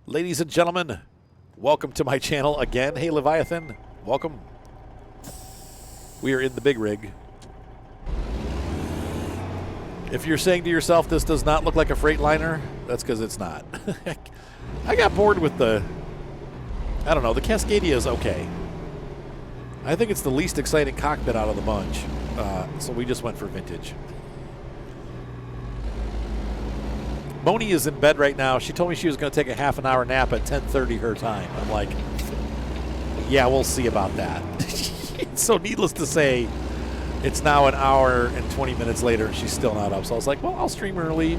Ladies and gentlemen, welcome to my channel again. Hey, Leviathan, welcome. We are in the big rig. If you're saying to yourself, this does not look like a Freightliner, that's because it's not. I got bored with the Cascadia is okay. I think it's the least exciting cockpit out of the bunch, so we just went for vintage. Moni is in bed right now. She told me she was going to take a half an hour nap at 10:30 her time. I'm like, yeah, we'll see about that. So needless to say, it's now an hour and 20 minutes later and she's still not up. So I was like, well, I'll stream early.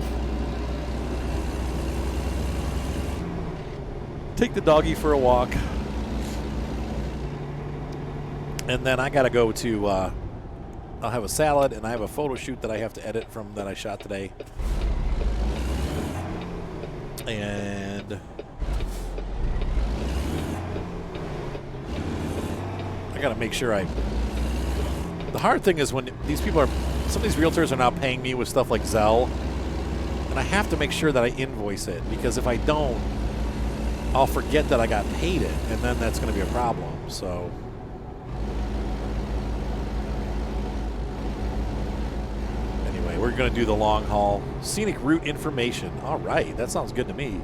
Take the doggy for a walk. And then I got to go to, I'll have a salad and I have a photo shoot that I have to edit from that I shot today. And I got to make sure the hard thing is when these people are, some of these realtors are now paying me with stuff like Zelle, and I have to make sure that I invoice it, because if I don't, I'll forget that I got paid it, and then that's going to be a problem. So anyway, we're going to do the long haul. Scenic route information. All right, that sounds good to me.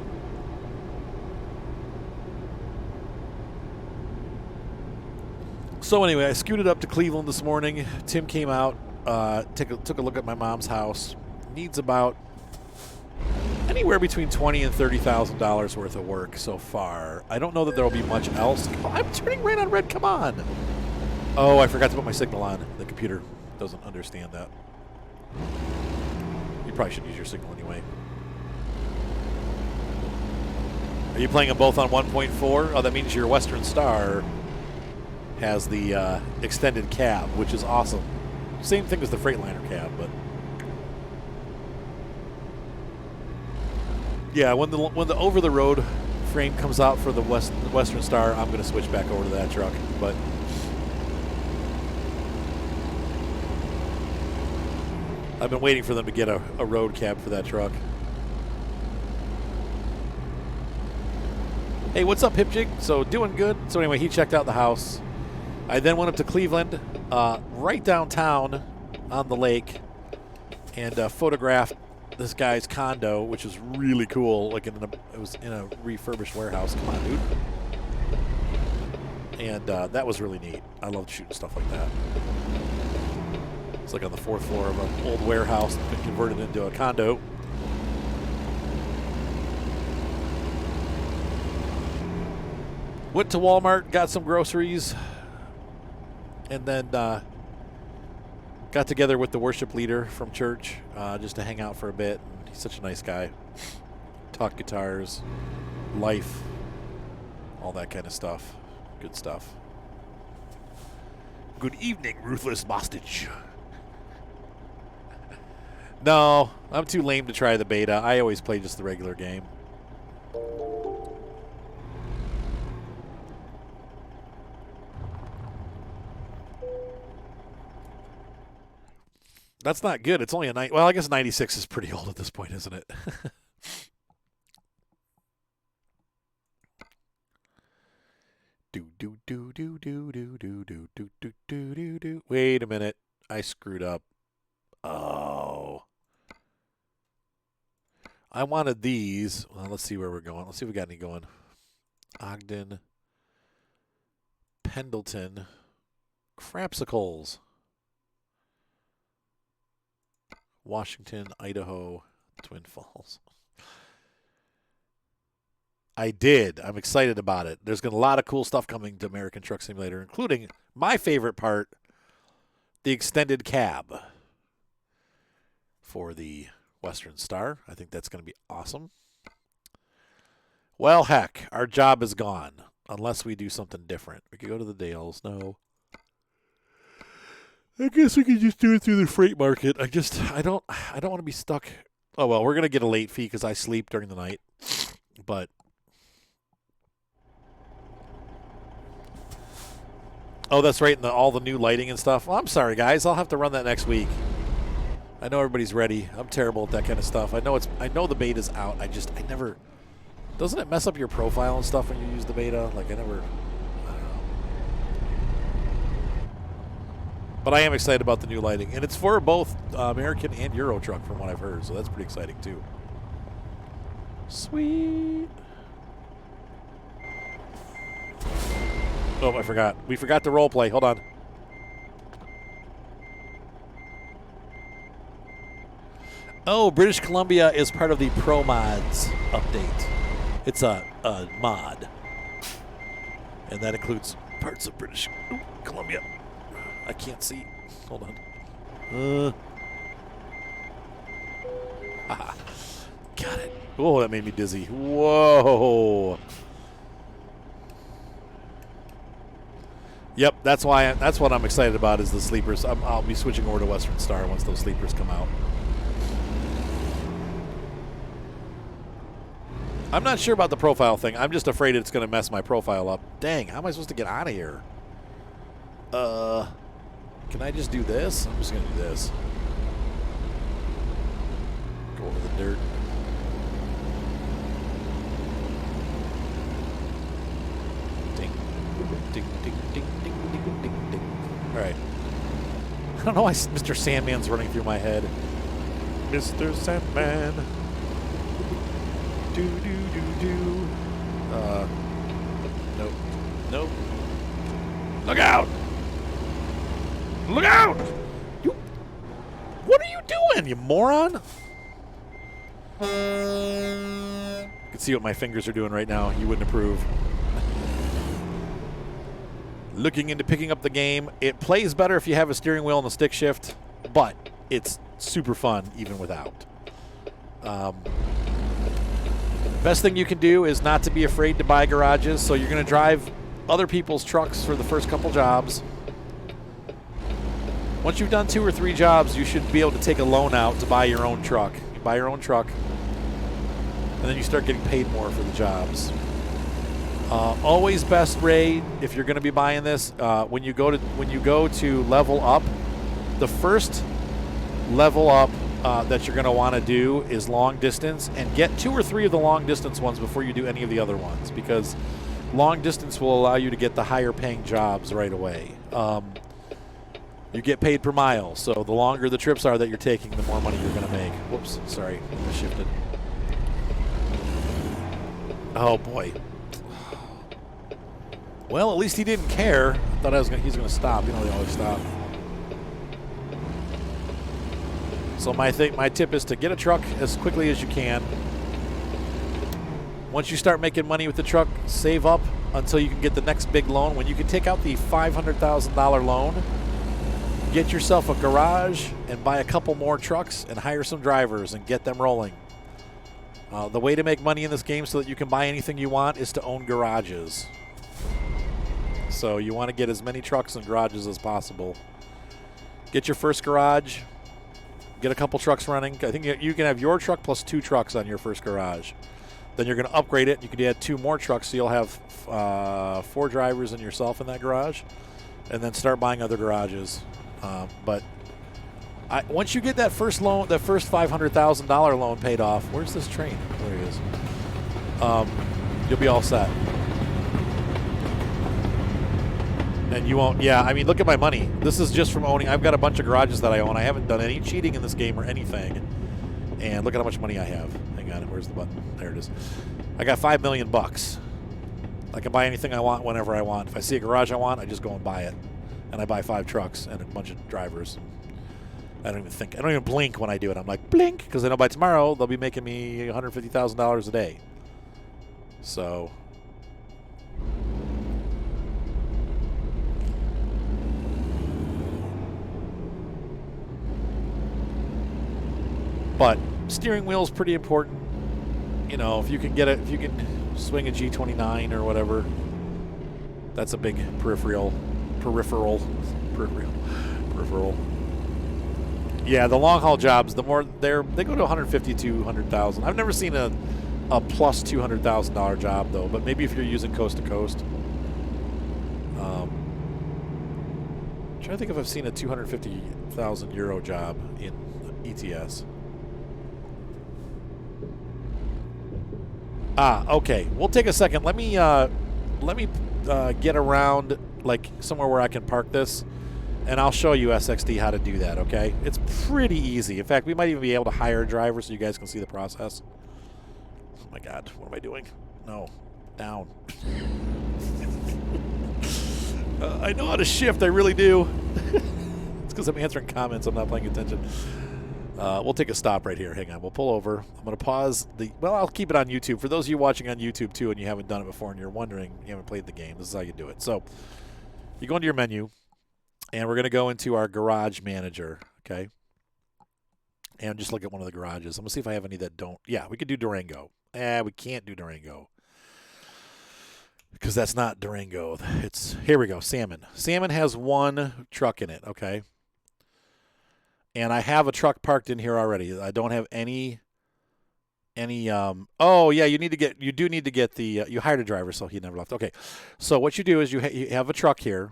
So anyway, I scooted up to Cleveland this morning. Tim came out, took a look at my mom's house. Needs about anywhere between $20,000 and $30,000 worth of work so far. I don't know that there will be much else. Oh, I'm turning red on red. Come on. Oh, I forgot to put my signal on. The computer doesn't understand that. You probably should use your signal anyway. Are you playing them both on 1.4? Oh, that means your Western Star has the extended cab, which is awesome. Same thing as the Freightliner cab, but yeah, when the over-the-road frame comes out for the Western Star, I'm going to switch back over to that truck. But I've been waiting for them to get a road cab for that truck. Hey, what's up, Hipjig? So doing good. So anyway, he checked out the house. I then went up to Cleveland, right downtown on the lake, and photographed this guy's condo, which is really cool. Like it was in a refurbished warehouse. Come on, dude. And that was really neat. I love shooting stuff like that. It's like on the 4th floor of an old warehouse that's been converted into a condo. Went to Walmart, got some groceries, and then got together with the worship leader from church just to hang out for a bit. And he's such a nice guy. Talk guitars, life, all that kind of stuff. Good stuff. Good evening, ruthless hostage. No, I'm too lame to try the beta. I always play just the regular game. That's not good. It's only a well, I guess 96 is pretty old at this point, isn't it? Wait a minute. I screwed up. Oh. I wanted these. Well, let's see where we're going. Let's see if we got any going. Ogden. Pendleton. Crapsicles. Washington, Idaho, Twin Falls. I did. I'm excited about it. There's going to be a lot of cool stuff coming to American Truck Simulator, including my favorite part, the extended cab for the Western Star. I think that's going to be awesome. Well, heck, our job is gone unless we do something different. We could go to the Dales. No. I guess we could just do it through the freight market. I don't want to be stuck. Oh, well, we're going to get a late fee because I sleep during the night. But oh, that's right, and all the new lighting and stuff. Well, I'm sorry, guys. I'll have to run that next week. I know everybody's ready. I'm terrible at that kind of stuff. I know the beta's out. I never Doesn't it mess up your profile and stuff when you use the beta? Like, I don't know. But I am excited about the new lighting. And it's for both American and Euro truck from what I've heard. So that's pretty exciting, too. Sweet. Oh, I forgot. We forgot to role play. Hold on. Oh, British Columbia is part of the Pro Mods update. It's a mod. And that includes parts of British Columbia. I can't see. Hold on. Got it. Oh, that made me dizzy. Whoa. Yep, that's what I'm excited about is the sleepers. I'll be switching over to Western Star once those sleepers come out. I'm not sure about the profile thing. I'm just afraid it's going to mess my profile up. Dang, how am I supposed to get out of here? Can I just do this? I'm just going to do this. Go over the dirt. Ding, ding, ding, ding, ding, ding, ding, ding. All right. I don't know why Mr. Sandman's running through my head. Mr. Sandman. Do, do, do, do. Nope. Nope. Look out! Look out! You. What are you doing, you moron? You can see what my fingers are doing right now. You wouldn't approve. Looking into picking up the game. It plays better if you have a steering wheel and a stick shift, but it's super fun even without. Best thing you can do is not to be afraid to buy garages. So you're going to drive other people's trucks for the first couple jobs. Once you've done 2 or 3 jobs, you should be able to take a loan out to buy your own truck. You buy your own truck, and then you start getting paid more for the jobs. Always best, Ray, if you're going to be buying this, when you go to level up, the first level up that you're going to want to do is long distance, and get 2 or 3 of the long distance ones before you do any of the other ones, because long distance will allow you to get the higher paying jobs right away. You get paid per mile, so the longer the trips are that you're taking, the more money you're going to make. Whoops, sorry, I shifted. Oh boy. Well, at least he didn't care. I thought he's going to stop. You know, they always stop. So my tip is to get a truck as quickly as you can. Once you start making money with the truck, save up until you can get the next big loan. When you can take out the $500,000 loan, get yourself a garage and buy a couple more trucks and hire some drivers and get them rolling. The way to make money in this game so that you can buy anything you want is to own garages. So you want to get as many trucks and garages as possible. Get your first garage. Get a couple trucks running. I think you can have your truck plus 2 trucks on your first garage. Then you're going to upgrade it. You could add 2 more trucks, so you'll have 4 drivers and yourself in that garage. And then start buying other garages. But once you get that first loan, that first $500,000 loan paid off, where's this train? There he is. You'll be all set. And you won't, yeah, I mean, look at my money. This is just from owning. I've got a bunch of garages that I own. I haven't done any cheating in this game or anything. And look at how much money I have. Hang on, where's the button? There it is. I got $5 million. I can buy anything I want whenever I want. If I see a garage I want, I just go and buy it. And I buy 5 trucks and a bunch of drivers. I don't even blink when I do it. I'm like, blink, because I know by tomorrow they'll be making me $150,000 a day. So... But steering wheel is pretty important. You know, if you can get it, if you can swing a G29 or whatever, that's a big peripheral. Yeah, the long haul jobs, the more they go to 150 to 200,000. I've never seen a plus $200,000 job though, but maybe if you're using coast to coast. I'm trying to think if I've seen a 250,000 euro job in ETS. Okay. We'll take a second. Let me get around like somewhere where I can park this, and I'll show you SXD how to do that. Okay? It's pretty easy. In fact, we might even be able to hire a driver so you guys can see the process. Oh my God, what am I doing? No, down. I know how to shift. I really do. It's because I'm answering comments. I'm not paying attention. We'll take a stop right here. Hang on. We'll pull over. I'm going to pause the... Well, I'll keep it on YouTube. For those of you watching on YouTube, too, and you haven't done it before and you're wondering, you haven't played the game, this is how you do it. So you go into your menu, and we're going to go into our garage manager, okay? And just look at one of the garages. I'm going to see if I have any that don't... Yeah, we could do Durango. We can't do Durango because that's not Durango. It's... Here we go. Salmon. Salmon has one truck in it, okay? And I have a truck parked in here already. I don't have any oh yeah, you do need to get the you hired a driver, so he never left. Okay. So what you do is you have a truck here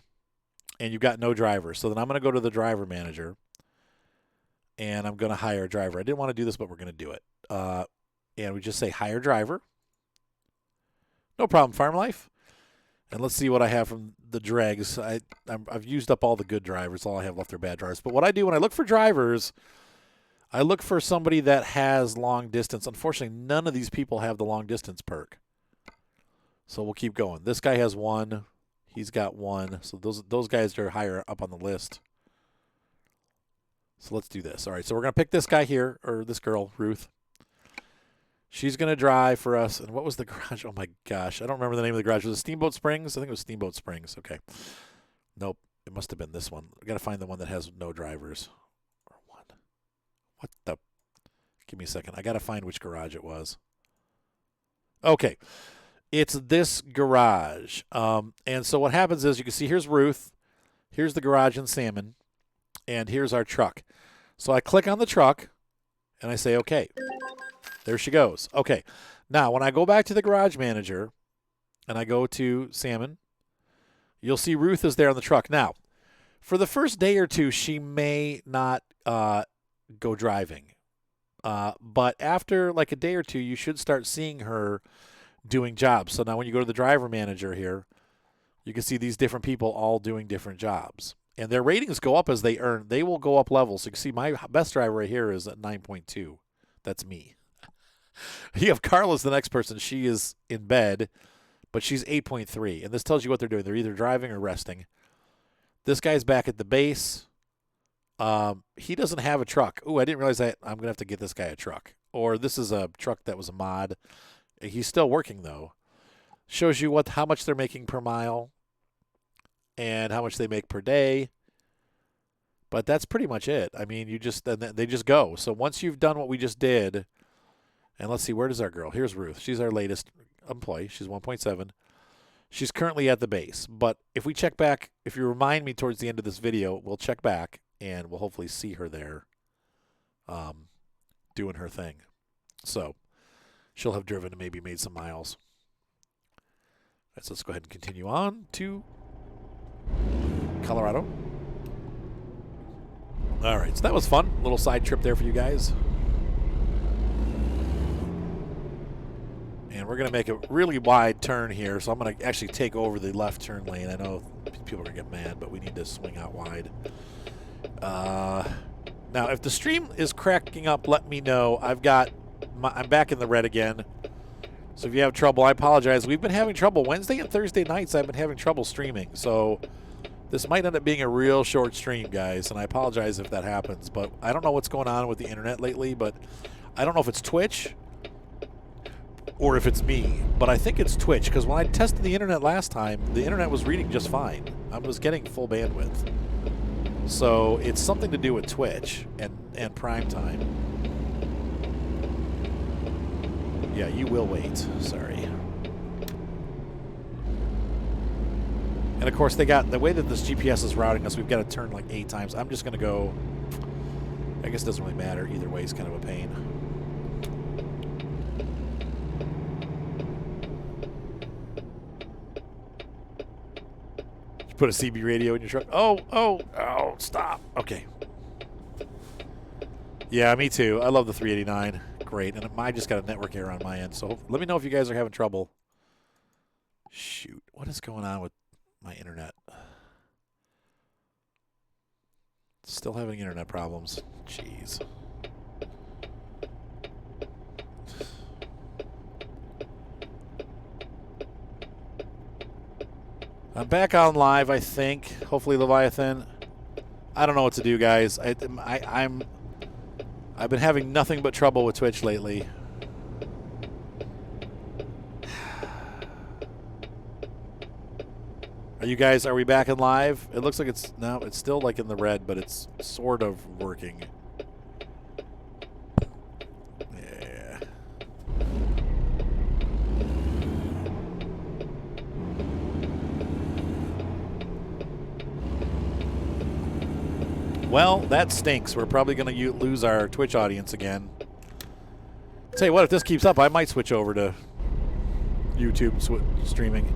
and you've got no driver. So then I'm going to go to the driver manager and I'm going to hire a driver. I didn't want to do this, but we're going to do it. And we just say hire driver. No problem, Farm Life. And let's see what I have from the dregs. I've used up all the good drivers. All I have left are bad drivers. But what I do when I look for drivers, I look for somebody that has long distance. Unfortunately, none of these people have the long distance perk. So we'll keep going. This guy has one. He's got one. So those guys are higher up on the list. So let's do this. All right, so we're going to pick this guy here, or this girl, Ruth. She's going to drive for us. And what was the garage? Oh, my gosh. I don't remember the name of the garage. Was it Steamboat Springs? I think it was Steamboat Springs. Okay. Nope. It must have been this one. I got to find the one that has no drivers. Or one. What the? Give me a second. I got to find which garage it was. Okay. It's this garage. And so what happens is you can see here's Ruth. Here's the garage in Salmon. And here's our truck. So I click on the truck and I say, okay. There she goes. Okay. Now, when I go back to the garage manager and I go to Salmon, you'll see Ruth is there on the truck. Now, for the first day or two, she may not go driving. But after like a day or two, you should start seeing her doing jobs. So now when you go to the driver manager here, you can see these different people all doing different jobs. And their ratings go up as they earn. They will go up levels. So you can see my best driver right here is at 9.2. That's me. You have Carla's the next person. She is in bed, but she's 8.3. And this tells you what they're doing. They're either driving or resting. This guy's back at the base. He doesn't have a truck. Ooh, I didn't realize that. I'm going to have to get this guy a truck. Or this is a truck that was a mod. He's still working, though. Shows you how much they're making per mile and how much they make per day. But that's pretty much it. I mean, they just go. So once you've done what we just did, and let's see, where does our girl? Here's Ruth. She's our latest employee. She's 1.7. She's currently at the base. But if we check back, if you remind me towards the end of this video, we'll check back, and we'll hopefully see her there doing her thing. So she'll have driven and maybe made some miles. All right, so let's go ahead and continue on to Colorado. All right, so that was fun. A little side trip there for you guys. And we're going to make a really wide turn here, so I'm going to actually take over the left turn lane. I know people are going to get mad, but we need to swing out wide. Now, if the stream is cracking up, let me know. I'm back in the red again. So if you have trouble, I apologize. We've been having trouble. Wednesday and Thursday nights, I've been having trouble streaming. So this might end up being a real short stream, guys, and I apologize if that happens. But I don't know what's going on with the internet lately, but I don't know if it's Twitch or if it's me, but I think it's Twitch, because when I tested the internet last time, the internet was reading just fine. I was getting full bandwidth. So it's something to do with Twitch and prime time. Yeah, you will wait. Sorry. And of course, they got the way that this GPS is routing us, we've got to turn like 8 times. I'm just going to go, I guess it doesn't really matter. Either way is kind of a pain. Put a CB radio in your truck. Oh, stop. Okay. Yeah, me too. I love the 389. great, and I just got a network error on my end. So let me know if you guys are having trouble. Shoot, what is going on with my internet? Still having internet problems. Jeez. I'm back on live, I think. Hopefully, Leviathan. I don't know what to do, guys. I've been having nothing but trouble with Twitch lately. Are we back in live? It looks like it's still like in the red, but it's sort of working. Yeah. Well, that stinks. We're probably going to lose our Twitch audience again. Tell you what, if this keeps up, I might switch over to YouTube streaming.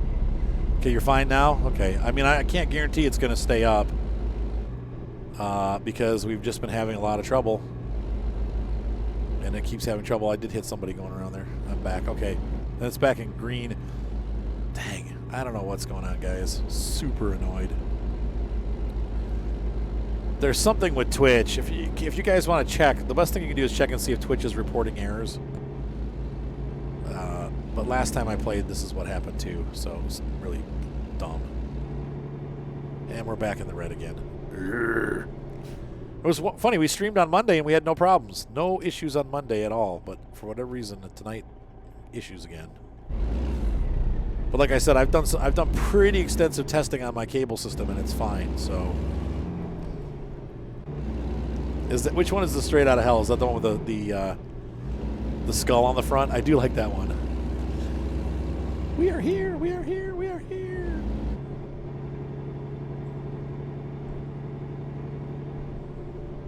Okay, you're fine now? Okay. I mean, I can't guarantee it's going to stay up because we've just been having a lot of trouble. And it keeps having trouble. I did hit somebody going around there. I'm back. Okay. And it's back in green. Dang. I don't know what's going on, guys. Super annoyed. There's something with Twitch. If you guys want to check, the best thing you can do is check and see if Twitch is reporting errors. But last time I played, this is what happened too, so it was really dumb. And we're back in the red again. It was funny, we streamed on Monday and we had no problems. No issues on Monday at all, but for whatever reason, tonight, issues again. But like I said, I've done pretty extensive testing on my cable system and it's fine, so. Which one is the Straight Outta Hell? Is that the one with the skull on the front? I do like that one. We are here, we are here, we are here.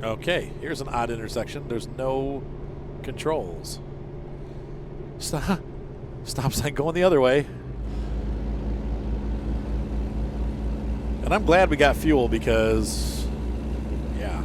Okay, here's an odd intersection. There's no controls. Stop sign going the other way. And I'm glad we got fuel because, yeah.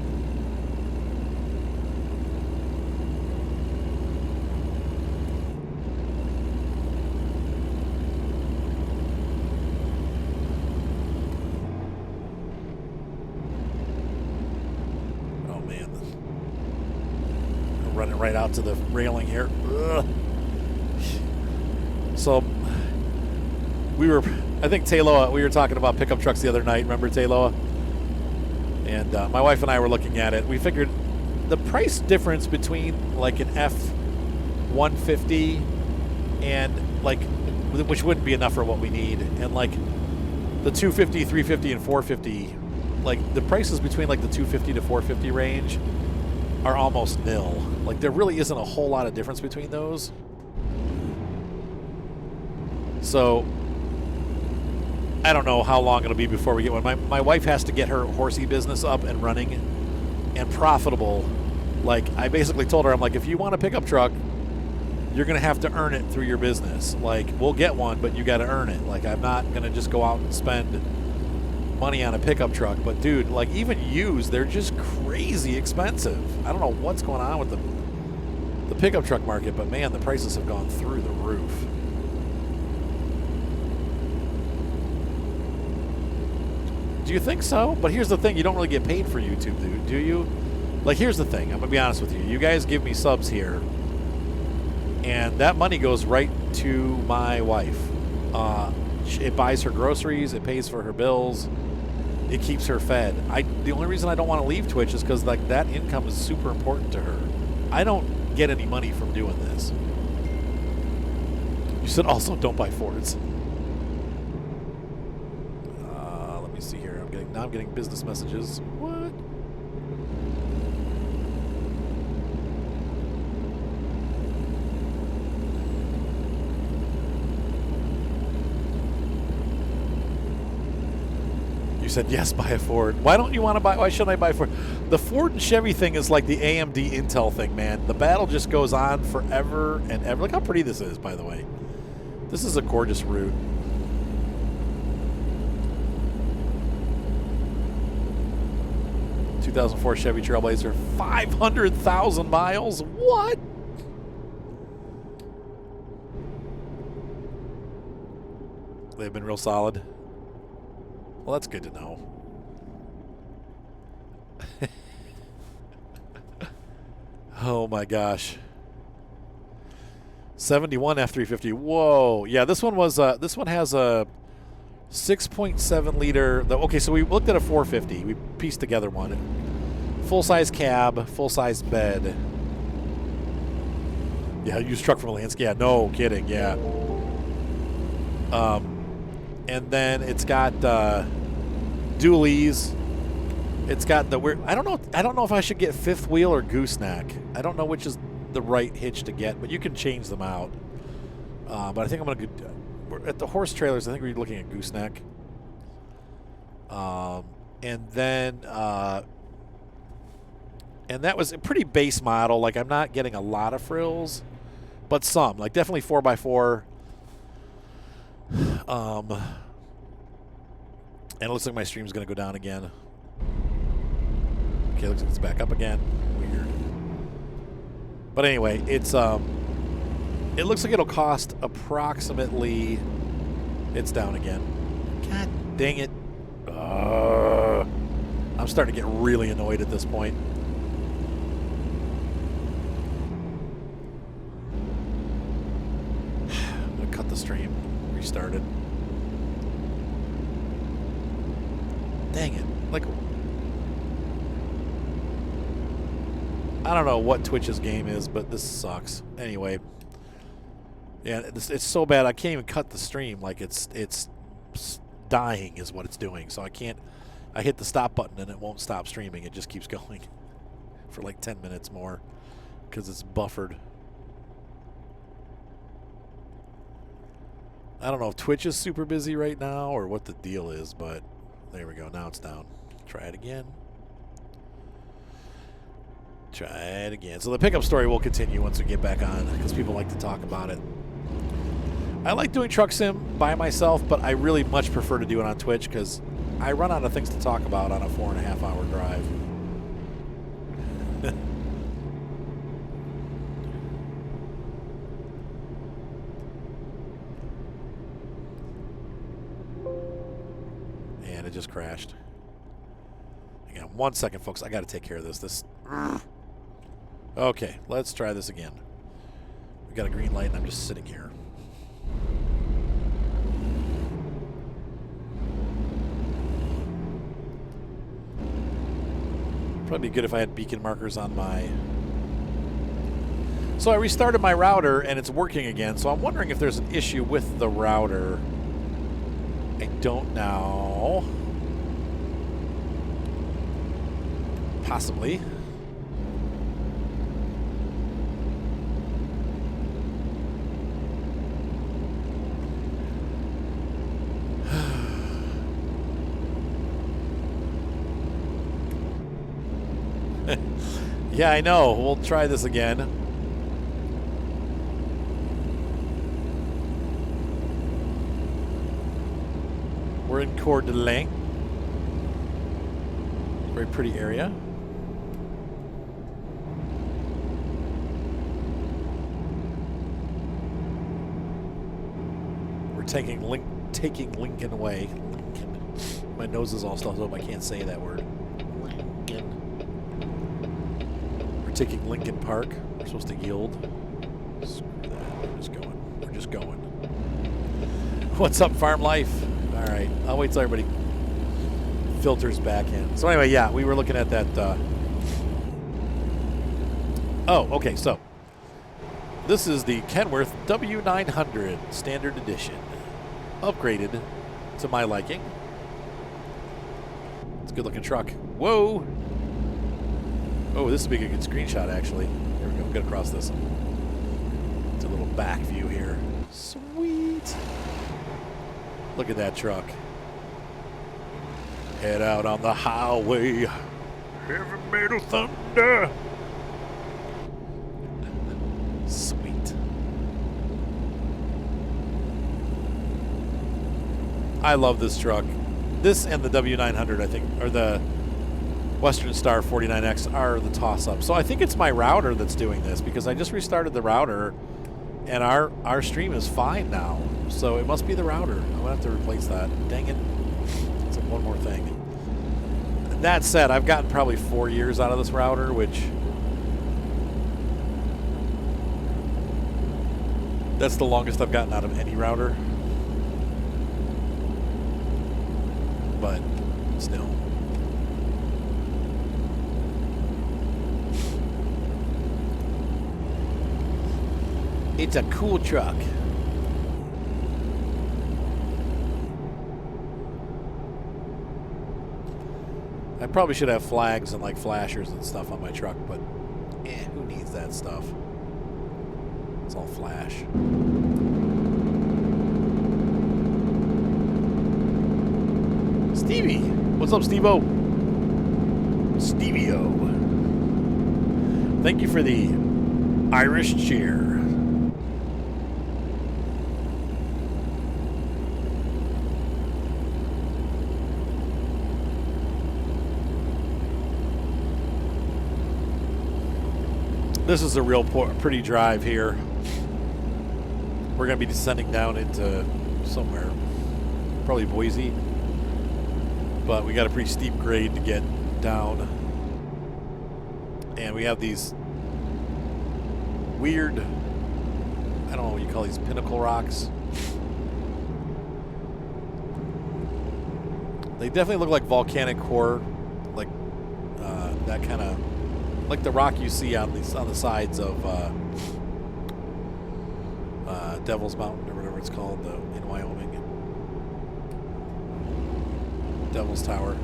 Running right out to the railing here. Ugh. So I think Tayloa, we were talking about pickup trucks the other night. Remember Tayloa? And my wife and I were looking at it. We figured the price difference between like an F-150 and like, which wouldn't be enough for what we need, and like the 250, 350, and 450, like the prices between like the 250 to 450 range are almost nil. Like there really isn't a whole lot of difference between those. So I don't know how long it'll be before we get one. My wife has to get her horsey business up and running and profitable. Like I basically told her, I'm like, if you want a pickup truck, you're gonna have to earn it through your business. Like we'll get one, but you gotta earn it. Like I'm not gonna just go out and spend money on a pickup truck, but dude, like even used, they're just crazy expensive. I don't know what's going on with the pickup truck market, but man, the prices have gone through the roof. Do you think so? But here's the thing, you don't really get paid for YouTube, dude, do you? Like here's the thing, I'm gonna be honest with you. You guys give me subs here, and that money goes right to my wife. It buys her groceries, it pays for her bills, it keeps her fed. The only reason I don't want to leave Twitch is because like that income is super important to her. I don't get any money from doing this. You said also don't buy Fords. Let me see here. I'm getting business messages. What? Said yes, buy a Ford. Why don't you want to buy? Why shouldn't I buy a Ford? The Ford and Chevy thing is like the AMD Intel thing, man. The battle just goes on forever and ever. Look how pretty this is, by the way. This is a gorgeous route. (2004) Chevy Trailblazer, 500,000 miles. What? They've been real solid. Well, that's good to know. Oh my gosh. 71 F350. Whoa. Yeah, this one was this one has a 6.7 liter. Okay, so we looked at a 450. We pieced together one. Full size cab, full size bed. Yeah, used truck from a landscape. Yeah, no kidding. Yeah. And then it's got dualies. It's got the weird. I don't know if I should get fifth wheel or gooseneck. I don't know which is the right hitch to get, but you can change them out. But I think I'm gonna go at the horse trailers. I think we're looking at gooseneck. And then and that was a pretty base model. Like I'm not getting a lot of frills, but some. Like definitely 4x4. And it looks like my stream's gonna go down again. Okay, looks like it's back up again. Weird. But anyway, it's it looks like it'll cost approximately. It's down again. God dang it! I'm starting to get really annoyed at this point. I'm gonna cut the stream. Restart it. Dang it! Like. I don't know what Twitch's game is, but this sucks. Anyway, yeah, it's so bad I can't even cut the stream. Like it's dying is what it's doing. So I can't. I hit the stop button and it won't stop streaming. It just keeps going for like 10 minutes more because it's buffered. I don't know if Twitch is super busy right now or what the deal is, but there we go. Now it's down. Try it again. Try it again. So the pickup story will continue once we get back on because people like to talk about it. I like doing truck sim by myself, but I really much prefer to do it on Twitch because I run out of things to talk about on a 4.5 hour drive. And it just crashed. Hang on 1 second, folks. I got to take care of this. Okay, let's try this again. We got a green light and I'm just sitting here. Probably be good if I had beacon markers on my... So I restarted my router and it's working again, so I'm wondering if there's an issue with the router. I don't know. Possibly. Yeah, I know. We'll try this again. We're in Coeur d'Alene. Very pretty area. We're taking Lincoln away. Lincoln. My nose is all stuffed up. I can't say that word. Lincoln. We're taking Lincoln Park. We're supposed to yield. Screw that. We're just going. We're just going. What's up, farm life? All right. I'll wait till everybody filters back in. So anyway, yeah, we were looking at that. Oh, okay. So this is the Kenworth W900 Standard Edition, upgraded to my liking. It's a good-looking truck. Whoa! Oh, this would be a good screenshot, actually. Here we go. We'll get across this. It's a little back view here. Sweet. Look at that truck. Head out on the highway. Heavy metal thunder. Sweet. I love this truck. This and the W900, I think, or the Western Star 49X are the toss-up. So I think it's my router that's doing this because I just restarted the router and our stream is fine now. So it must be the router. I'm going to have to replace that. Dang it. It's like one more thing. That said, I've gotten probably 4 years out of this router, which... That's the longest I've gotten out of any router. But still. It's a cool truck. I probably should have flags and like flashers and stuff on my truck, but who needs that stuff? It's all flash. Stevie! What's up, Steve-O? Stevie-O. Thank you for the Irish cheer. This is a real pretty drive here. We're going to be descending down into somewhere, probably Boise. But we got a pretty steep grade to get down. And we have these weird, I don't know what you call these, pinnacle rocks. They definitely look like volcanic core, like that kind of, like the rock you see on the sides of Devil's Mountain or whatever it's called in Wyoming. Devil's Tower.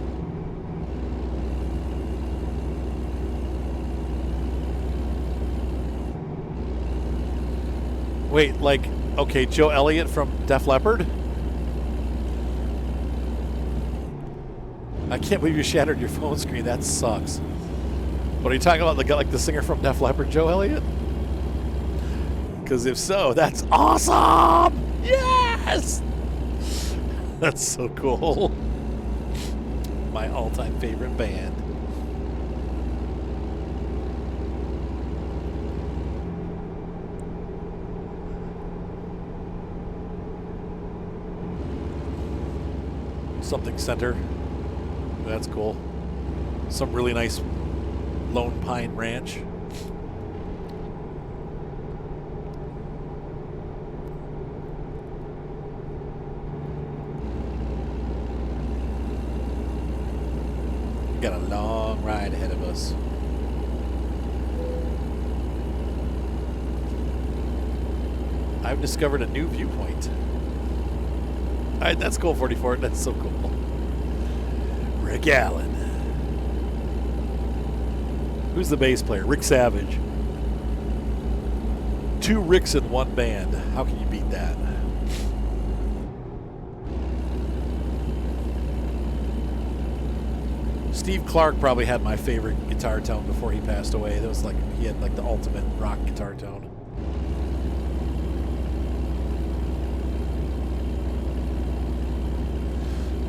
Wait, like, okay, Joe Elliott from Def Leppard? I can't believe you shattered your phone screen. That sucks. What are you talking about? The singer from Def Leppard, Joe Elliott? Because if so, that's awesome! Yes! That's so cool. My all-time favorite band. Something Center. That's cool. Some really nice Lone Pine Ranch. We got a long ride ahead of us. I've discovered a new viewpoint. All right, that's cool, 44. That's so cool. Rick Allen. Who's the bass player? Rick Savage. 2 Ricks in one band. How can you beat that? Steve Clark probably had my favorite guitar tone before he passed away. That was like, he had like the ultimate rock guitar tone.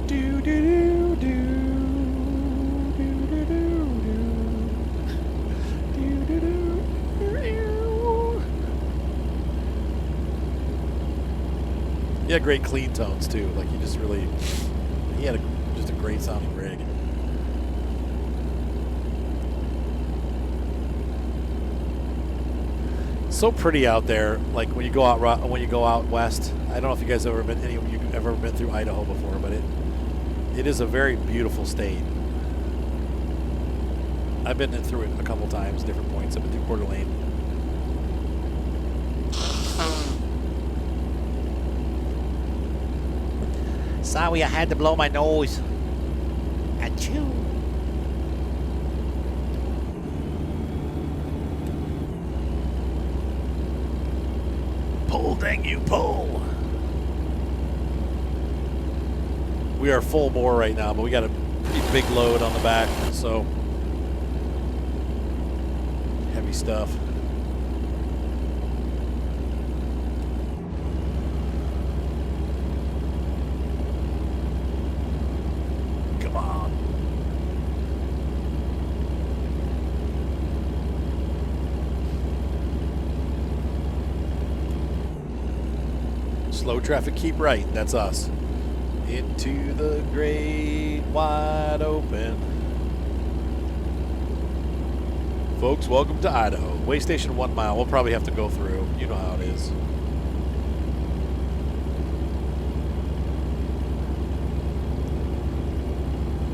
Do do do do. He had great clean tones too. Like he just really, he had just a great sounding rig. So pretty out there. Like when you go out west. I don't know if you guys ever been, any of you ever been through Idaho before, but it is a very beautiful state. I've been through it a couple times, different points. I've been through Coeur d'Alene. Sorry, I had to blow my nose. Achoo. Pull, dang you, pull. We are full bore right now, but we got a pretty big load on the back, so heavy stuff. Slow traffic, keep right. That's us. Into the great wide open. Folks, welcome to Idaho. Way station 1 mile. We'll probably have to go through. You know how it is.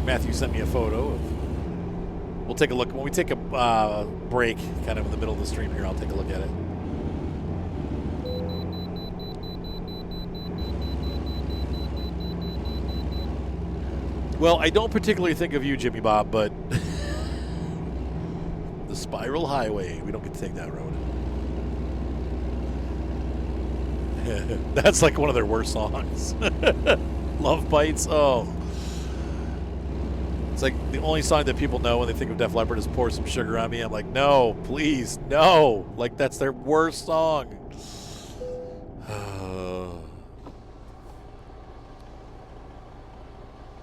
Matthew sent me a photo of. We'll take a look when we take a break, kind of in the middle of the stream here. I'll take a look at it. Well, I don't particularly think of you, Jimmy Bob, but the Spiral Highway. We don't get to take that road. That's like one of their worst songs. Love Bites. Oh. It's like the only song that people know when they think of Def Leppard is Pour Some Sugar on Me. I'm like, no, please, no. Like, that's their worst song.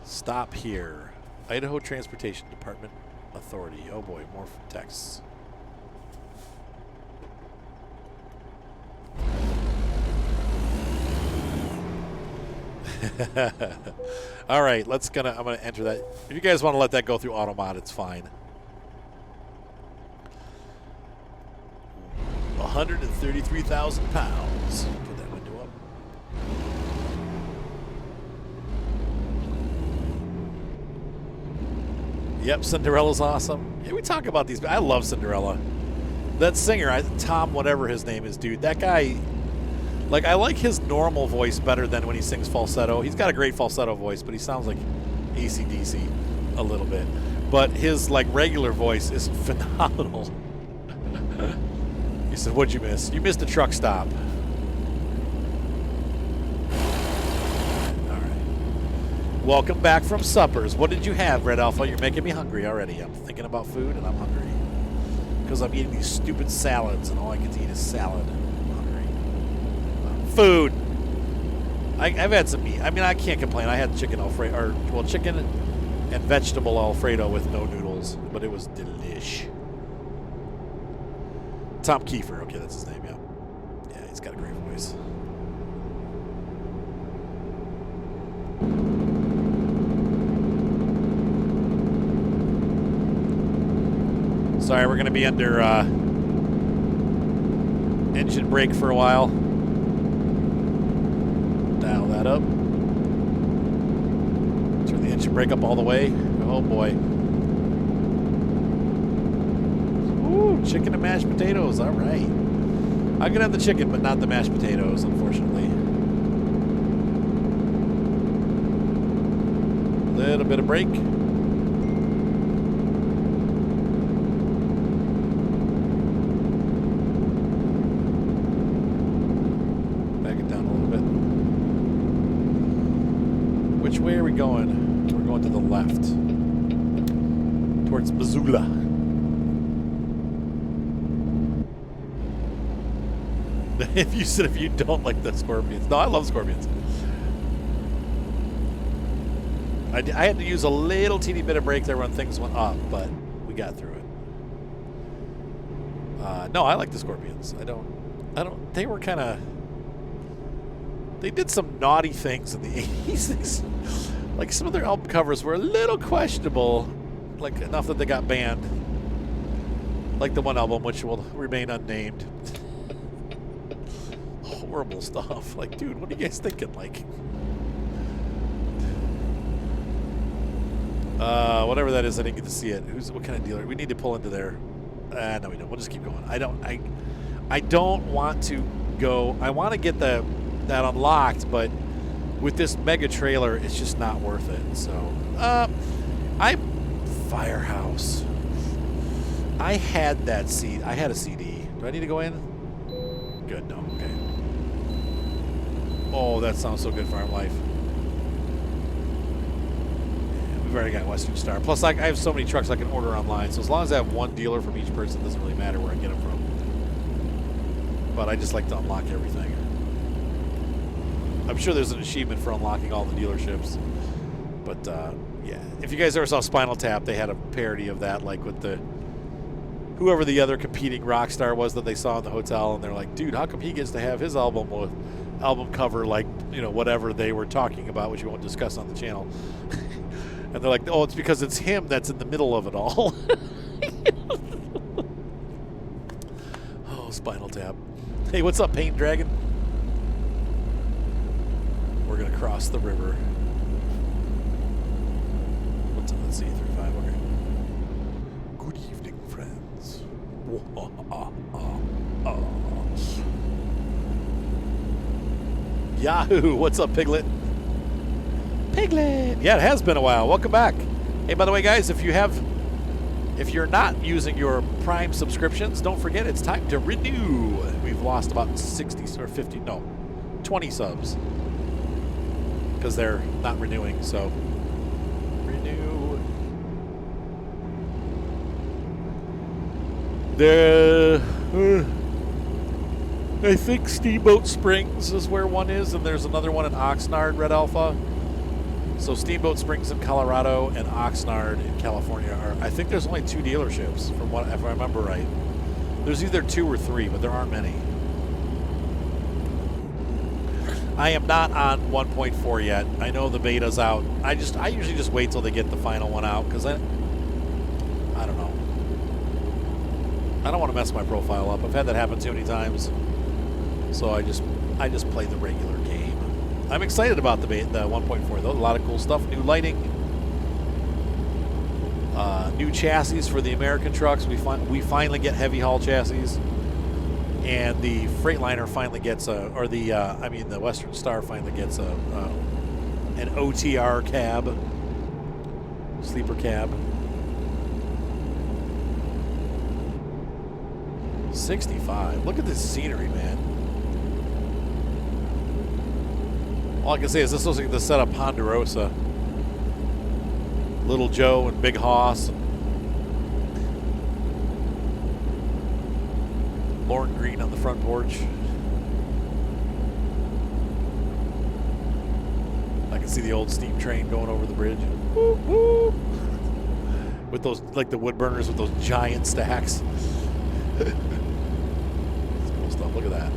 Stop here. Idaho Transportation Department Authority. Oh boy, more texts. All right, I'm gonna enter that. If you guys want to let that go through Automod, it's fine. 133,000 pounds. Put that window up. Yep, Cinderella's awesome. Yeah, we talk about these. I love Cinderella. That singer, Tom, whatever his name is, dude. That guy. Like, I like his normal voice better than when he sings falsetto. He's got a great falsetto voice, but he sounds like AC/DC a little bit. But his, like, regular voice is phenomenal. He said, what'd you miss? You missed a truck stop. All right. Welcome back from suppers. What did you have, Red Alpha? You're making me hungry already. I'm thinking about food, and I'm hungry. Because I'm eating these stupid salads, and all I get to eat is salad. Food. I've had some meat. I mean, I can't complain. I had chicken Alfredo, chicken and vegetable Alfredo with no noodles, but it was delish. Tom Kiefer. Okay, that's his name. Yeah, yeah, he's got a great voice. Sorry, we're gonna be under engine brake for a while. Dial that up. Turn the engine brake up all the way. Oh boy. Ooh, chicken and mashed potatoes. All right. I could have the chicken, but not the mashed potatoes, unfortunately. Little bit of brake. Which way are we going? We're going to the left. Towards Missoula. If you don't like the scorpions. No, I love scorpions. I had to use a little teeny bit of brake there when things went up, but we got through it. No, I like the scorpions. I don't, they were kind of, they did some naughty things in the 80s. Like, some of their album covers were a little questionable, like enough that they got banned. Like the one album, which will remain unnamed. Horrible stuff. Like, dude, what are you guys thinking? Like, whatever that is, I didn't get to see it. What kind of dealer? We need to pull into there. No, we don't. We'll just keep going. I don't want to go. I want to get that unlocked, but with this mega trailer, it's just not worth it. So, Firehouse. I had that CD. I had a CD. Do I need to go in? Good. No. Okay. Oh, that sounds so good, Farm Life. Yeah, we've already got Western Star. Plus, I have so many trucks I can order online. So as long as I have one dealer from each person, it doesn't really matter where I get them from. But I just like to unlock everything. I'm sure there's an achievement for unlocking all the dealerships. But, yeah. If you guys ever saw Spinal Tap, they had a parody of that, like with whoever the other competing rock star was that they saw in the hotel, and they're like, dude, how come he gets to have his album with album cover, like, you know, whatever they were talking about, which we won't discuss on the channel. And they're like, oh, it's because it's him that's in the middle of it all. Oh, Spinal Tap. Hey, what's up, Paint Dragon? We're going to cross the river. What's up? Let's see, 35, okay. Good evening, friends. Yahoo! What's up, Piglet? Piglet! Yeah, it has been a while. Welcome back. Hey, by the way, guys, if you're not using your Prime subscriptions, don't forget it's time to renew. We've lost about 60 or 50, no, 20 subs because they're not renewing. So renew. I think Steamboat Springs is where one is, and there's another one in Oxnard, Red Alpha. So Steamboat Springs in Colorado and Oxnard in California are, I think there's only 2 dealerships, from what, if I remember right. There's either 2 or 3, but there aren't many. I am not on 1.4 yet. I know the beta's out. I usually just wait till they get the final one out, because I don't know. I don't want to mess my profile up. I've had that happen too many times. So I just play the regular game. I'm excited about the 1.4 though. A lot of cool stuff. New lighting, new chassis for the American trucks. We finally get heavy haul chassis, and the Freightliner finally gets the Western Star finally gets an OTR cab, sleeper cab. 65. Look at this scenery, man. All I can say is this looks like the setup Ponderosa. Little Joe and Big Hoss. Lauren Green on the front porch. I can see the old steam train going over the bridge. Woo, woo. With those, like the wood burners with those giant stacks. That's cool stuff. Look at that.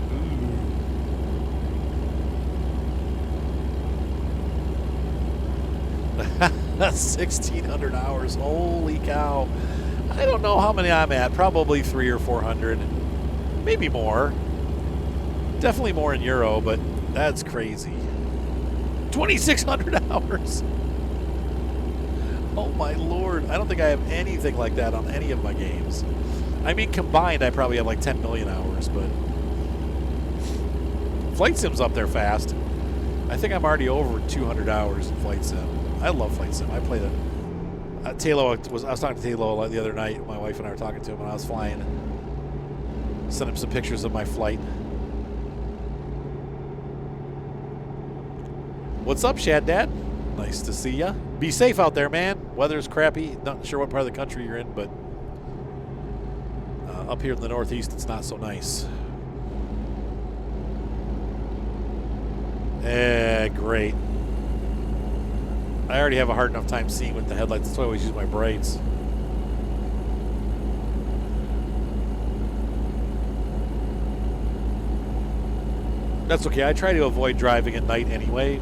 1,600 hours. Holy cow. I don't know how many I'm at. Probably 300 or 400. Maybe more. Definitely more in Euro, but that's crazy. 2,600 hours. Oh my lord. I don't think I have anything like that on any of my games. I mean, combined, I probably have like 10 million hours, but Flight Sim's up there fast. I think I'm already over 200 hours in Flight Sim. I love Flight Sim. I played it. I was talking to Talo the other night. My wife and I were talking to him when I was flying. Sent him some pictures of my flight. What's up, Shad Dad? Nice to see ya. Be safe out there, man. Weather's crappy. Not sure what part of the country you're in, but up here in the Northeast, it's not so nice. Great. I already have a hard enough time seeing with the headlights. That's why I always use my brights. That's okay. I try to avoid driving at night anyway.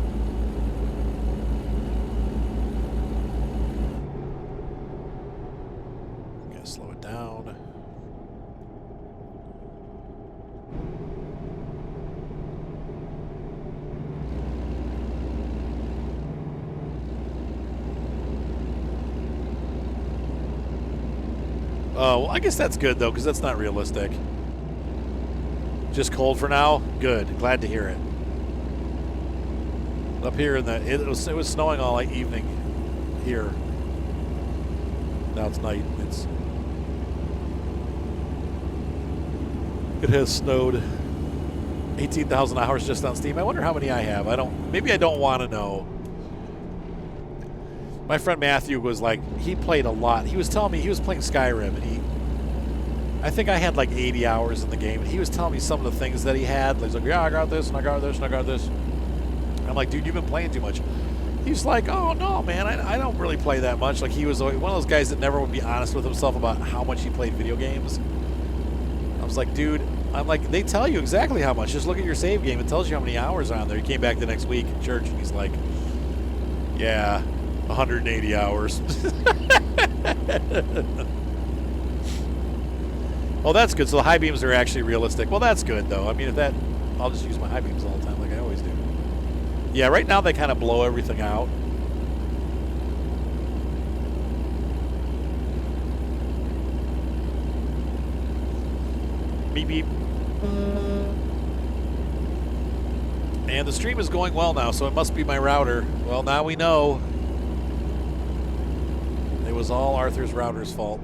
I'm gonna slow it down. Oh, well, I guess that's good, though, because that's not realistic. Just cold for now? Good. Glad to hear it. Up here in the... It was snowing all like evening here. Now it's night. It has snowed. 18,000 hours just on Steam. I wonder how many I have. Maybe I don't want to know. My friend Matthew was like, he played a lot. He was telling me he was playing Skyrim, and I think I had like 80 hours in the game, and he was telling me some of the things that he had. He's like, yeah, I got this, and I got this, and I got this. I'm like, dude, you've been playing too much. He's like, oh, no, man, I don't really play that much. Like, he was one of those guys that never would be honest with himself about how much he played video games. I was like, dude, I'm like, they tell you exactly how much. Just look at your save game. It tells you how many hours are on there. He came back the next week at church, and he's like, yeah, 180 hours. Oh, that's good. So the high beams are actually realistic. Well, that's good, though. I mean, if that, I'll just use my high beams all the time like I always do. Yeah, right now they kind of blow everything out. Beep, beep. And the stream is going well now, so it must be my router. Well, now we know. It was all Arthur's router's fault.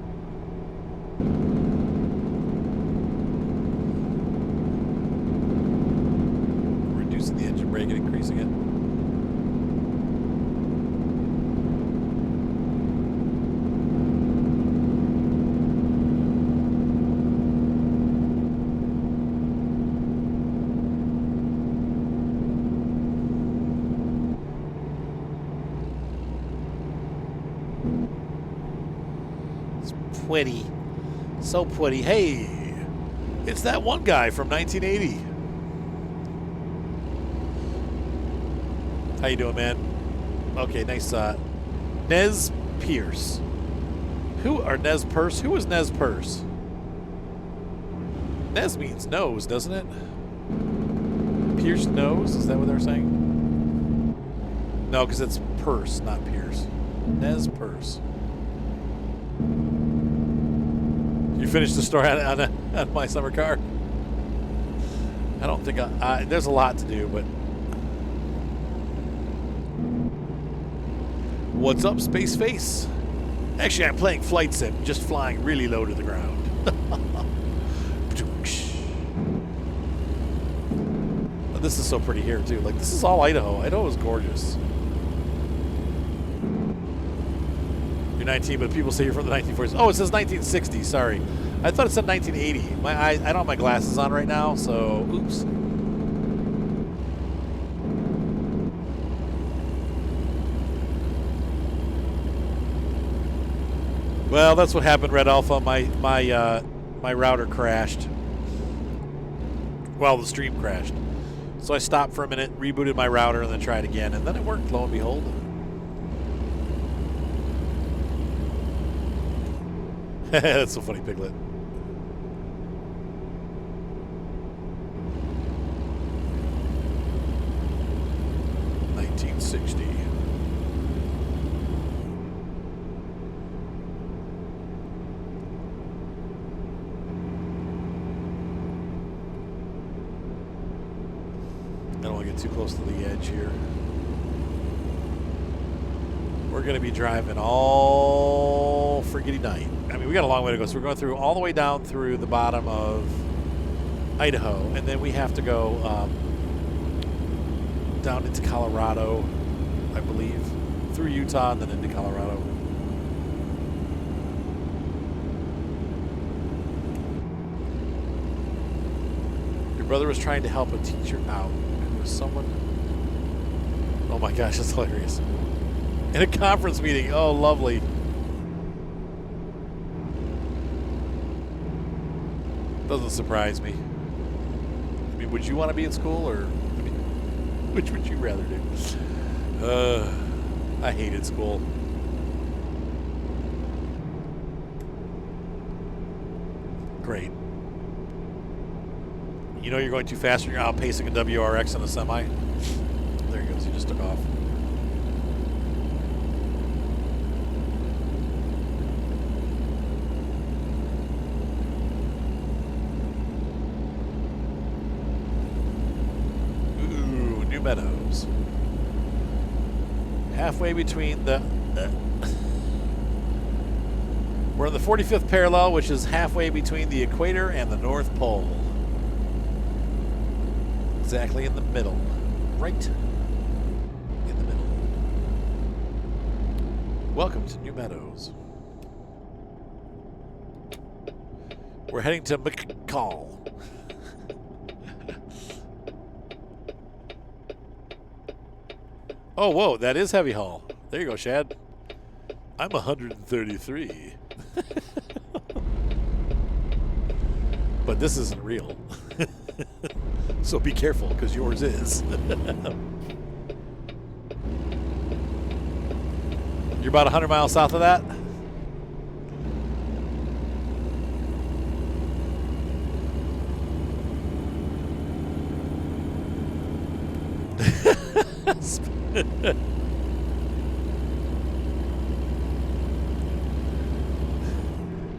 Reducing the engine brake and increasing it. Pretty. So pretty. Hey, it's that one guy from 1980. How you doing, man? Okay, nice. Nez Pierce. Who are Nez Perce? Who is Nez Perce? Nez means nose, doesn't it? Pierced nose? Is that what they're saying? No, because it's purse, not Pierce. Nez Perce. You finished the story on my summer car? I don't think there's a lot to do, but what's up, Space Face? Actually, I'm playing Flight Sim, just flying really low to the ground. This is so pretty here too. Like, this is all Idaho. Idaho is gorgeous. You're 19, but people say you're from the 1940s. Oh, it says 1960. Sorry, I thought it said 1980. My eyes, I don't have my glasses on right now, so oops. Well, that's what happened, Red Alpha. My router crashed. Well, the stream crashed. So I stopped for a minute, rebooted my router, and then tried again, and then it worked. Lo and behold. That's so funny, Piglet. $1960. I don't want to get too close to the edge here. We're going to be driving all friggity night. I mean, we got a long way to go. So we're going through all the way down through the bottom of Idaho, and then we have to go down into Colorado, I believe, through Utah and then into Colorado. Your brother was trying to help a teacher out. It was someone. Oh my gosh, that's hilarious. In a conference meeting. Oh, lovely. Doesn't surprise me. I mean, would you want to be in school, or I mean, which would you rather do? I hated school. Great. You know you're going too fast when you're outpacing a WRX in a semi. There he goes. He just took off. Meadows. Halfway between the... we're in the 45th parallel, which is halfway between the equator and the North Pole. Exactly in the middle. Right in the middle. Welcome to New Meadows. We're heading to McCall. Oh, whoa, that is heavy haul. There you go, Shad. I'm 133. But this isn't real. So be careful, because yours is. You're about 100 miles south of that?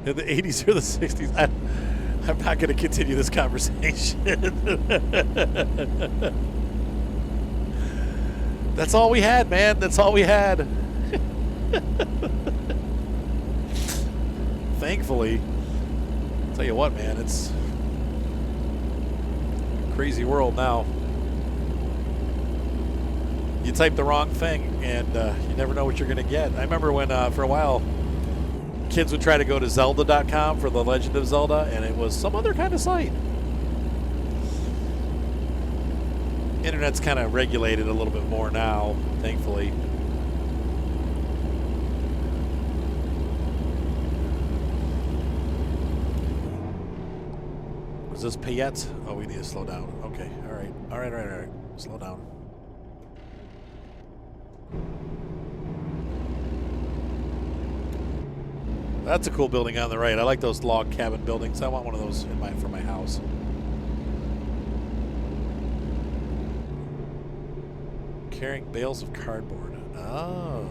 In the 80s or the 60s. I'm not going to continue this conversation. That's all we had, man. That's all we had. Thankfully, I'll tell you what, man, it's a crazy world now. You type the wrong thing, and you never know what you're going to get. I remember when, for a while, kids would try to go to Zelda.com for The Legend of Zelda, and it was some other kind of site. Internet's kind of regulated a little bit more now, thankfully. Is this Payette? Oh, we need to slow down. Okay, all right. All right. Slow down. That's a cool building on the right. I like those log cabin buildings. I want one of those for my house. Carrying bales of cardboard. Oh.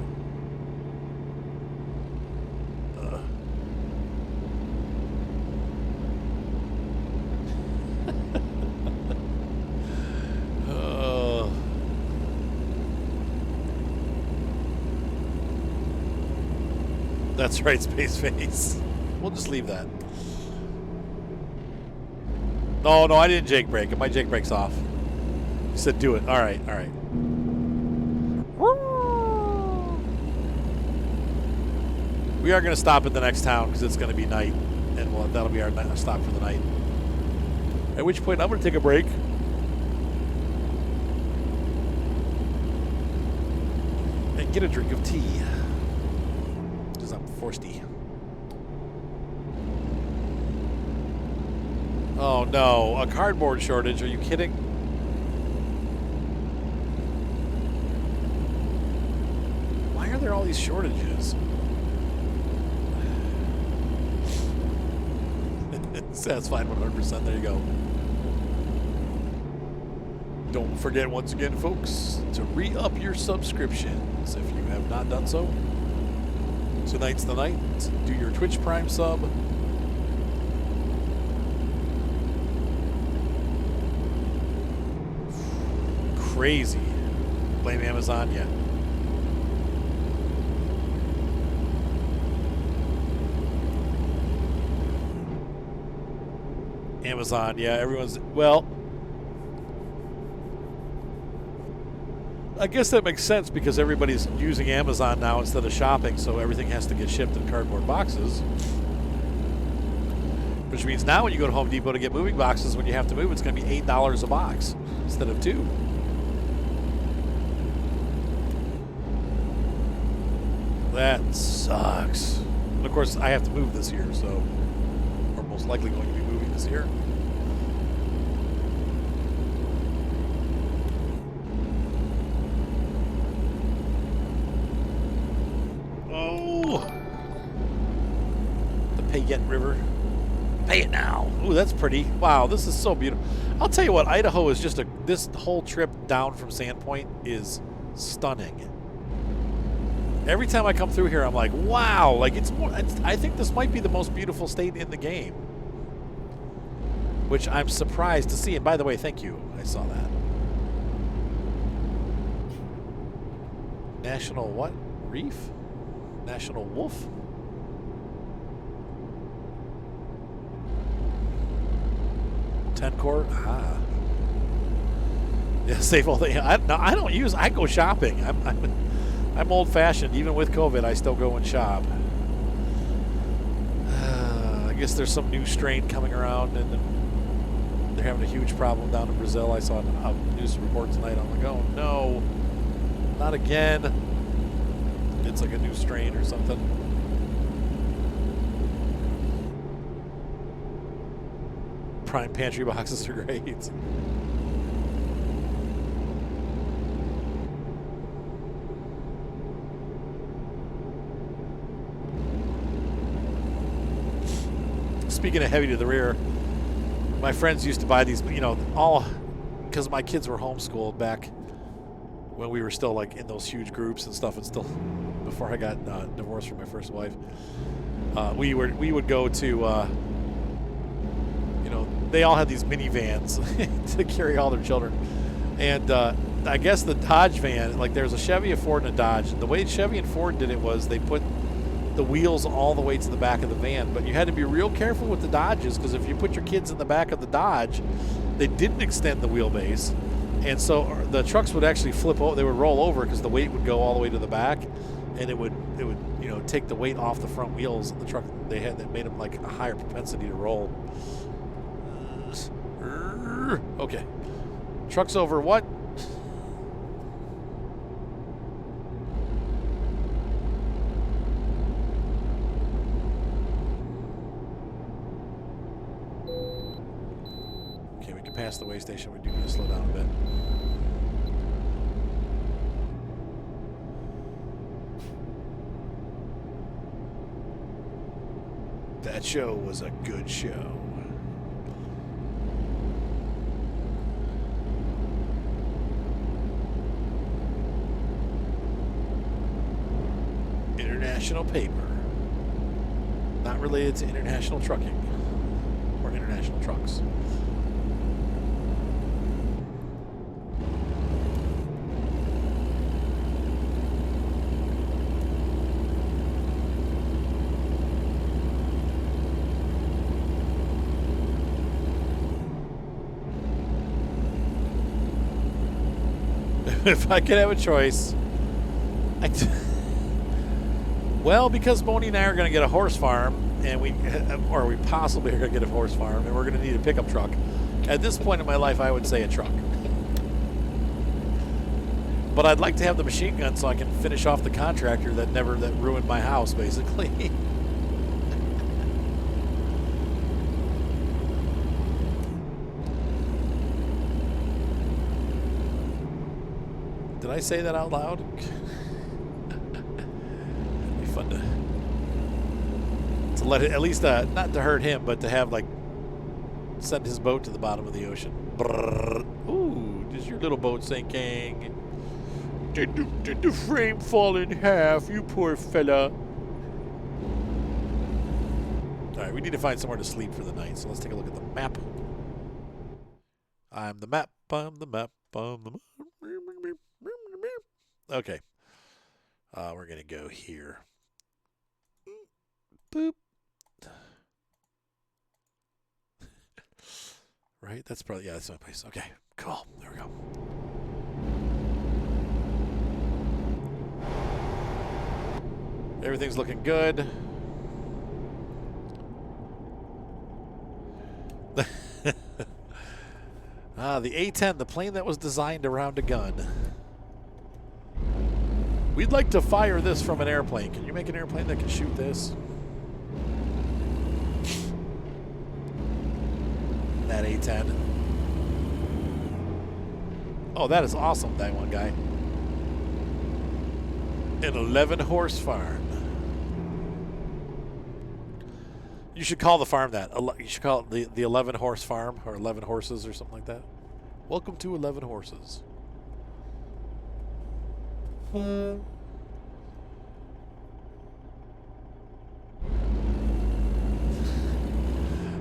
Oh. That's right, Space Face. We'll just leave that. No, I didn't jake brake. My jake brake's off. You said do it. All right. We are going to stop at the next town because it's going to be night, and that'll be our stop for the night. At which point, I'm going to take a break. And get a drink of tea. Because I'm thirsty. Oh no, a cardboard shortage. Are you kidding? Why are there all these shortages? Satisfied 100%. There you go. Don't forget, once again, folks, to re-up your subscriptions if you have not done so. Tonight's the night. Do your Twitch Prime sub. Crazy. Blame Amazon yet. Amazon, yeah, everyone's, well, I guess that makes sense because everybody's using Amazon now instead of shopping, so everything has to get shipped in cardboard boxes. Which means now when you go to Home Depot to get moving boxes, when you have to move, it's going to be $8 a box instead of $2. That sucks. And of course, I have to move this year, so we're most likely going to be moving this year. Oh, the Payette River. Pay it now. Ooh, that's pretty. Wow, this is so beautiful. I'll tell you what, Idaho is just this whole trip down from Sandpoint is stunning. Every time I come through here, I'm like, wow, like I think this might be the most beautiful state in the game. Which I'm surprised to see. And by the way, thank you. I saw that. National what? Reef? National Wolf? Core? Ah. Yeah, save all the. I don't use. I go shopping. I'm old-fashioned. Even with COVID, I still go and shop. I guess there's some new strain coming around, and they're having a huge problem down in Brazil. I saw a news report tonight. I'm like, oh no, not again. It's like a new strain or something. Prime pantry boxes are great. Speaking of heavy to the rear, my friends used to buy these, you know, all because my kids were homeschooled back when we were still like in those huge groups and stuff, and still before I got divorced from my first wife. We would go to, you know, they all had these minivans to carry all their children, and I guess the Dodge van, like there's a Chevy, a Ford, and a Dodge. And the way Chevy and Ford did it was they put the wheels all the way to the back of the van, but you had to be real careful with the Dodges, because if you put your kids in the back of the Dodge, they didn't extend the wheelbase, and so the trucks would actually flip over. They would roll over because the weight would go all the way to the back, and it would you know, take the weight off the front wheels of the truck they had, that made them like a higher propensity to roll. Okay, truck's over what? Past the way station, we do need to slow down a bit. That show was a good show. International paper. Not related to international trucking or international trucks. If I could have a choice, well, because Boney and I are going to get a horse farm, and we possibly are going to get a horse farm, and we're going to need a pickup truck. At this point in my life, I would say a truck. But I'd like to have the machine gun so I can finish off the contractor that ruined my house, basically. Did I say that out loud? It'd be fun to let it, at least not to hurt him, but to have, like, send his boat to the bottom of the ocean. Brrr. Ooh, is your little boat sinking? Did the frame fall in half, you poor fella? Alright, we need to find somewhere to sleep for the night, so let's take a look at the map. I'm the map, I'm the map, I'm the map. Okay. We're going to go here. Boop. Right? That's probably, yeah, that's my place. Okay, cool. There we go. Everything's looking good. The A-10, the plane that was designed around a gun. We'd like to fire this from an airplane. Can you make an airplane that can shoot this? That A-10. Oh, that is awesome, that one guy. An 11-horse farm. You should call the farm that. You should call it the 11-horse farm, or 11 horses or something like that. Welcome to 11 horses.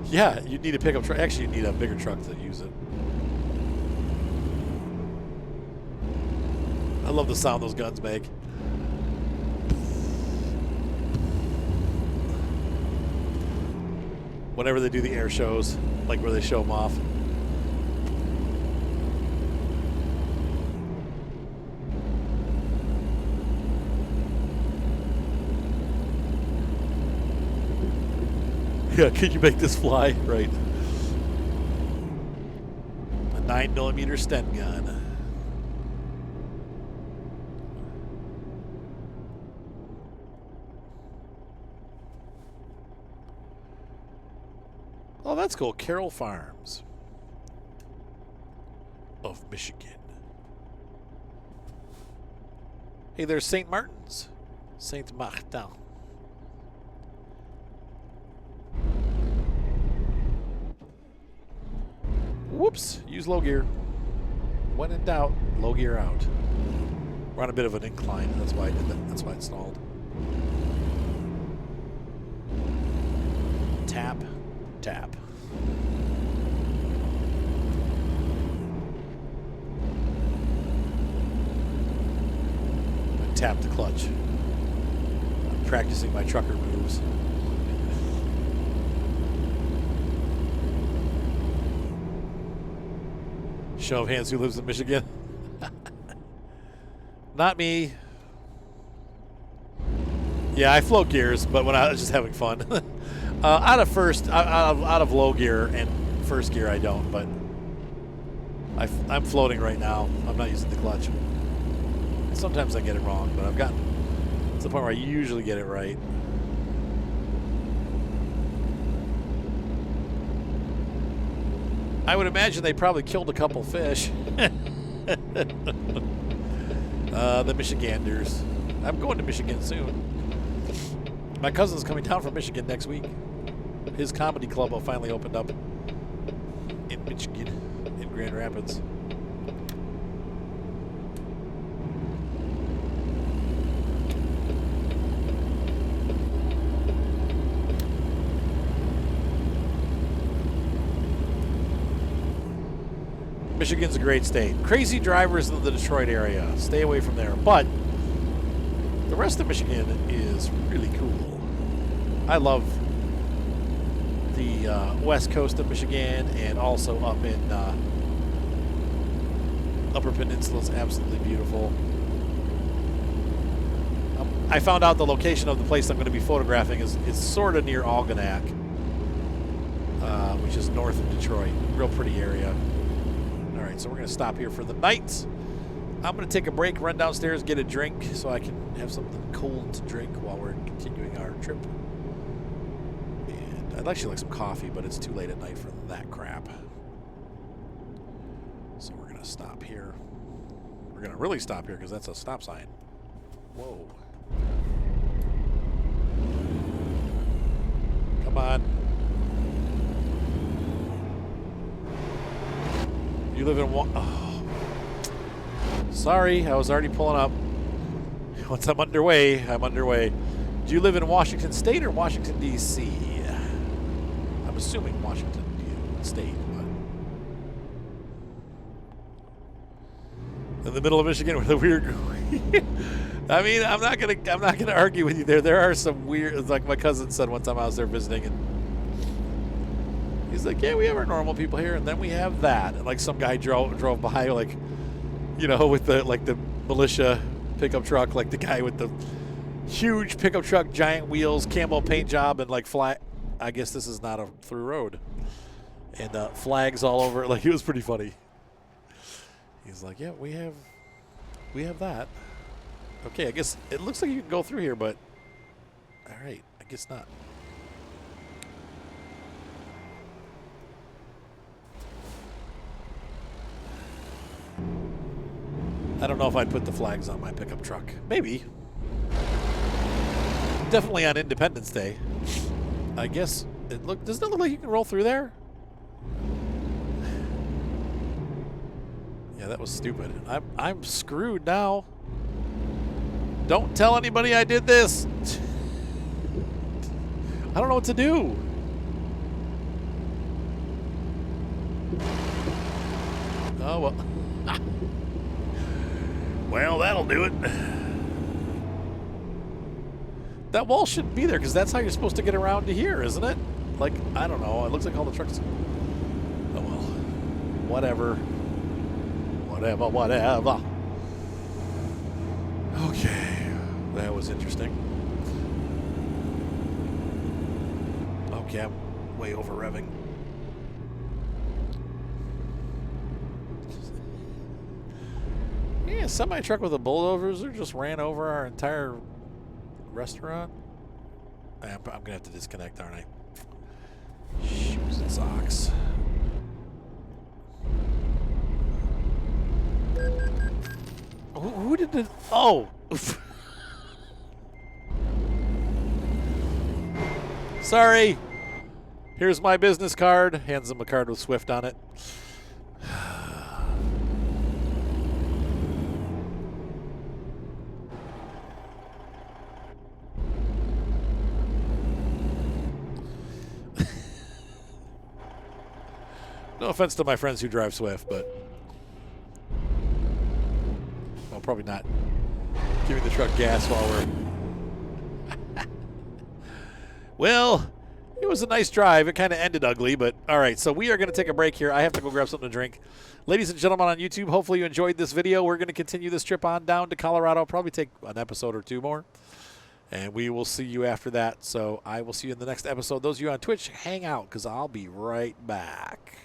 Yeah, you need a pickup truck. Actually, you need a bigger truck to use it. I love the sound those guns make. Whenever they do the air shows, like where they show them off. Yeah, could you make this fly? Right. A 9mm Sten gun. Oh, that's cool. Carroll Farms of Michigan. Hey, there's St. Martin's. St. Martin. Whoops. Use low gear. When in doubt, low gear out. We're on a bit of an incline. That's why I did that. That's why it stalled. Tap. Tap. I tap the clutch. I'm practicing my trucker moves. Show of hands, who lives in Michigan? Not me. Yeah, I float gears, but when I was just having fun. Out of low gear and first gear, I don't. But I'm floating right now. I'm not using the clutch. Sometimes I get it wrong, but I've gotten to the point where I usually get it right. I would imagine they probably killed a couple fish. The Michiganders. I'm going to Michigan soon. My cousin's coming down from Michigan next week. His comedy club will finally opened up in Michigan, in Grand Rapids. Michigan's a great state. Crazy drivers in the Detroit area. Stay away from there. But the rest of Michigan is really cool. I love the west coast of Michigan, and also up in Upper Peninsula is absolutely beautiful. I found out the location of the place I'm going to be photographing is sort of near Algonac, which is north of Detroit. Real pretty area. All right, so we're going to stop here for the night. I'm going to take a break, run downstairs, get a drink so I can have something cold to drink while we're continuing our trip. And I'd actually like some coffee, but it's too late at night for that crap. So we're going to stop here. We're going to really stop here because that's a stop sign. Whoa. Come on. You live in oh. Sorry, I was already pulling up. Once I'm underway, I'm underway. Do you live in Washington State or Washington, D.C.? I'm assuming Washington State, but in the middle of Michigan with a weird. I mean, I'm not gonna argue with you there. There are some weird, like my cousin said one time I was there visiting, and he's like, "Yeah, we have our normal people here, and then we have that." And like some guy drove by, like, you know, with the militia pickup truck, like the guy with the huge pickup truck, giant wheels, camo paint job, and like flag. I guess this is not a through road, and flags all over it. Like, it was pretty funny. He's like, "Yeah, we have that." Okay, I guess it looks like you can go through here, but all right, I guess not. I don't know if I'd put the flags on my pickup truck. Maybe. Definitely on Independence Day. I guess doesn't it look like you can roll through there? Yeah, that was stupid. I'm screwed now. Don't tell anybody I did this. I don't know what to do. Oh, well. Well, that'll do it. That wall shouldn't be there because that's how you're supposed to get around to here, isn't it? Like, I don't know. It looks like all the trucks. Oh, well. Whatever. Whatever. Okay. That was interesting. Okay, I'm way over revving. Yeah, semi-truck with a bulldozer just ran over our entire restaurant. I'm going to have to disconnect, aren't I? Shoot. Socks. Who did it? Oh. Sorry. Here's my business card. Hands him a card with Swift on it. No offense to my friends who drive Swift, but well, probably not giving the truck gas while we're. Well, it was a nice drive. It kind of ended ugly, but all right. So we are going to take a break here. I have to go grab something to drink. Ladies and gentlemen on YouTube, hopefully you enjoyed this video. We're going to continue this trip on down to Colorado. Probably take an episode or two more, and we will see you after that. So I will see you in the next episode. Those of you on Twitch, hang out because I'll be right back.